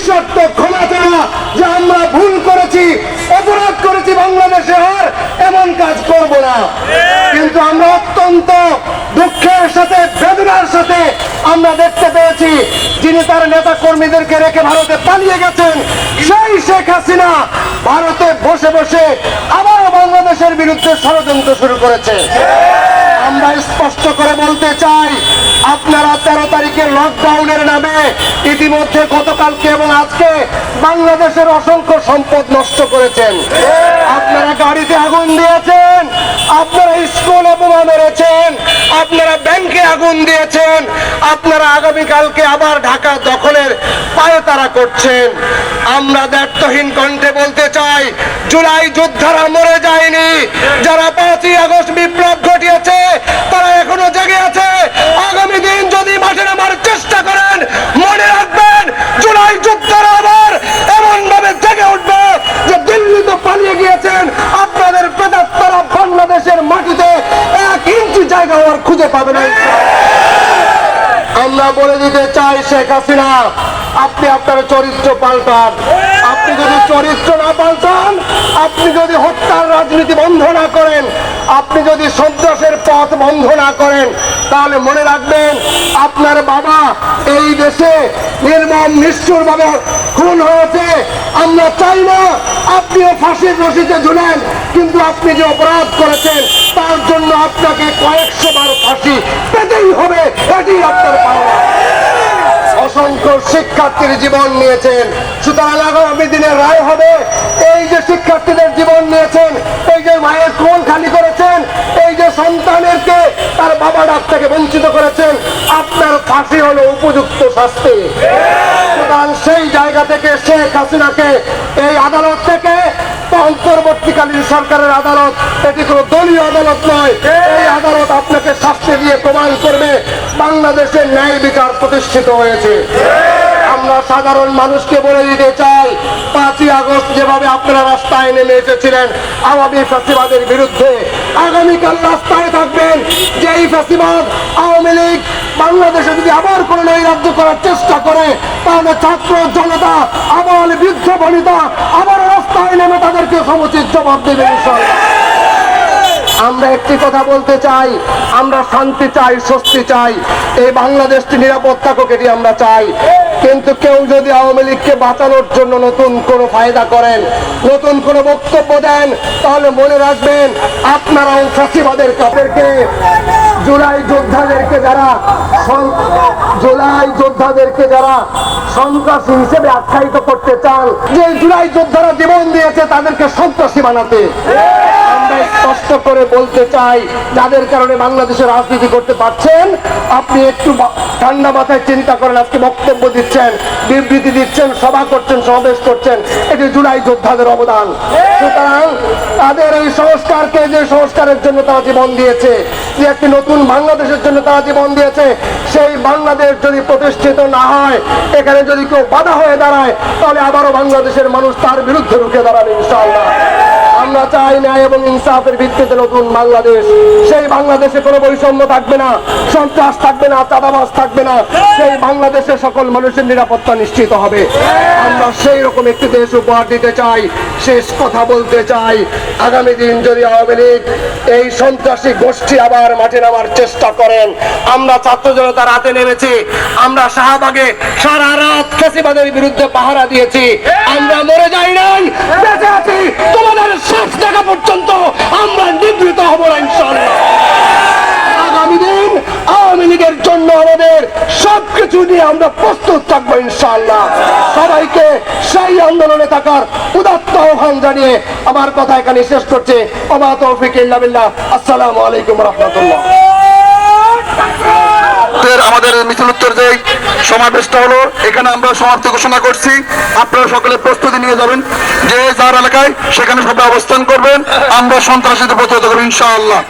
নিঃশর্ত ক্ষমা চাওয়া যে আমরা ভুল করেছি, অপরাধ করেছি, বাংলাদেশে আর এমন কাজ করব না। কিন্তু আমরা অত্যন্ত দুঃখের সাথে, বেদনার সাথে আমরা দেখতে পেয়েছি যিনি তার নেতা কর্মীদেরকে রেখে ভারতে পালিয়ে গেছেন, সেই শেখ হাসিনা ভারতে বসে বসে আবার বাংলাদেশের বিরুদ্ধে ষড়যন্ত্র শুরু করেছে। আমরা স্পষ্ট করে বলতে চাই, আপনারা 13 তারিখে লকডাউনের নামে ইতিমধ্যে গতকালকে এবং আজকে বাংলাদেশের অসংখ্য সম্পদ নষ্ট করেছেন। আপনারা গাড়িতে আগুন দিয়েছেন, আপনারা স্কুলে বোমা মেরেছেন, আপনারা ব্যাংকে আগুন দিয়েছেন, আপনারা আগামীকালকে আবার ঢাকা দখলের পায়তারা করছেন। আমরা দায়িত্বহীন কণ্ঠে বলতে চাই, জুলাই যোদ্ধারা মরে যায়নি। যারা 5ই আগস্ট বিপ্লব ঘটিয়েছে তারা এখনো জেগে আছে। আগামী দিন যদি মাঠে নামার চেষ্টা করেন, মনে রাখবেন জুলাই যোদ্ধারা আবার এমন ভাবে জেগে উঠবে যে দিল্লি তো পালিয়ে গিয়েছেন, আপনাদের প্রেতাত্মারা বাংলাদেশের মাটিতে 1 ইঞ্চি জায়গা আর খুঁজে পাবে না। আমরা বলে দিতে চাই, শেখ হাসিনা আপনি আপনার চরিত্র পাল্টান। আপনি যদি চরিত্র না পাল্টান, আপনি যদি হত্যার রাজনীতি বন্ধ না করেন, আপনি যদি সন্ত্রাসের পথ বন্ধ না করেন, তাহলে মনে রাখবেন আপনার বাবা এই দেশে নির্মম নিষ্ঠুর ভাবে খুন হয়েছে। আমরা চাই না আপনিও ফাঁসির রশিতে ঝুলেন, কিন্তু আপনি যে অপরাধ করেছেন তার জন্য আপনাকে কয়েকশো বার ফাঁসি পেতেই হবে, এটি আপনার পাওয়া। অসংখ্য শিক্ষার্থীর জীবন নিয়েছেন, সুতরাং আগামী দিনের রায় হবে এই যে শিক্ষার্থীদের জীবন নিয়েছেন, এই যে মায়ের কোল খালি করেছেন, এই যে সন্তানেরকে তার বাবা ডাক থেকে বঞ্চিত করেছেন, আপনার ফাঁসি হলো উপযুক্ত শাস্তি। সুতরাং সেই জায়গা থেকে শেখ হাসিনাকে এই আদালত থেকে, অন্তর্বর্তীকালীন সরকারের আদালত, এটি কোনো দলীয় আদালত নয়, এই আদালত আপনাকে শাস্তি দিয়ে প্রমাণ করবে বাংলাদেশের ন্যায় বিচার প্রতিষ্ঠিত হয়েছে। আমরা সাধারণ মানুষকে বলে দিতে চাই, 5ই আগস্ট যেভাবে আপনারা রাস্তায় নেমে এসেছিলেন আওয়ামী ফ্যাসিবাদের বিরুদ্ধে, আগামীকাল রাস্তায় থাকবেন। যেই ফ্যাসিবাদ আওয়ামী লীগ বাংলাদেশে যদি আবার কোনো নৈরাজ্য করার চেষ্টা করে, তাহলে ছাত্র জনতা, আবাল বৃদ্ধ বনিতা আবার রাস্তায় নেমে তাদেরকে সমুচিত জবাব দেবে ইনশাআল্লাহ। আমরা একটি কথা বলতে চাই, আমরা শান্তি চাই, স্বস্তি চাই, এই বাংলাদেশটি নিরাপদ থাকুক, এটি আমরা চাই। কিন্তু কেউ যদি আওয়ামী লীগকে বাঁচানোর জন্য নতুন কোনো ফায়দা করেন, নতুন কোনো বক্তব্য দেন, তাহলে মনে রাখবেন আপনারাও ফ্যাসিবাদের কাপড়কে, জুলাই যোদ্ধাদেরকে যারা সন্ত্রাসী হিসেবে আখ্যায়িত করতে চান, যে জুলাই যোদ্ধারা জীবন দিয়েছে তাদেরকে সন্ত্রাসী বানাতে, আমরা স্পষ্ট করে বলতে চাই, যাদের কারণে বাংলাদেশে রাজনীতি করতে পারছেন, আপনি একটু ঠান্ডা মাথায় চিন্তা করেন। আজকে বক্তব্য দিচ্ছেন, বিবৃতি দিচ্ছেন, সভা করছেন, সমাবেশ করছেন, এটি জুলাই যোদ্ধাদের অবদান। সুতরাং তাদের এই সংস্কারকে, যে সংস্কারের জন্য তারা জীবন দিয়েছে, যে একটি নতুন বাংলাদেশের জন্য তারা জীবন দিয়েছে, সেই বাংলাদেশ যদি প্রতিষ্ঠিত না হয়, এখানে যদি কেউ বাধা হয়ে দাঁড়ায়, তাহলে আবারও বাংলাদেশের মানুষ তার বিরুদ্ধে রুখে দাঁড়াবে ইনশাআল্লাহ। আমরা চাই ন্যায় এবং ইনসাফের ভিত্তিতে নতুন বাংলাদেশ। সেই বাংলাদেশে কোনো বৈষম্য থাকবে না, সন্ত্রাস থাকবে না, চাঁদাবাজ থাকবে না, সেই বাংলাদেশে সকল মানুষের নিরাপত্তা নিশ্চিত হবে। আমরা সেই রকম একটি দেশ উপহার দিতে চাই। শেষ কথা বলতে চাই, আগামী দিন যদি আওয়ামী লীগ এই সন্ত্রাসী গোষ্ঠী আবার মাঠে নামার চেষ্টা করেন, আমরা ছাত্র জনতা রাতে নেমেছি, আমরা শাহবাগে সারা রাত ফ্যাসিবাদের বিরুদ্ধে পাহারা দিয়েছি, আমরা মরে যাই নাই, বেঁচে আছি। তোমাদের শেষ দেখা পর্যন্ত আমরা নিবৃত হব না ইনশাআল্লাহ। আগামী দিন আওয়ামী লীগের জন্য আমাদের সবকিছু নিয়ে আমরা প্রস্তুত থাকবো ইনশাআল্লাহ। সবাইকে সেই আন্দোলনে থাকার উদাত্ত আহ্বান জানিয়ে আমার কথা এখানে শেষ করছে। ওমা তৌফিক ইল্লা বিল্লাহ। আসসালামু আলাইকুম ওয়া রাহমাতুল্লাহ। আমাদের মিছিল উত্তর যে সমাবেশটা হলো, এখানে আমরা সমাপ্তি ঘোষণা করছি। আপনারা সকলে প্রস্তুতি নিয়ে যাবেন, যে যার এলাকায় সেখানে সবাই অবস্থান করবেন। আমরা সন্ত্রাসীদের প্রতিহত করব ইনশাআল্লাহ।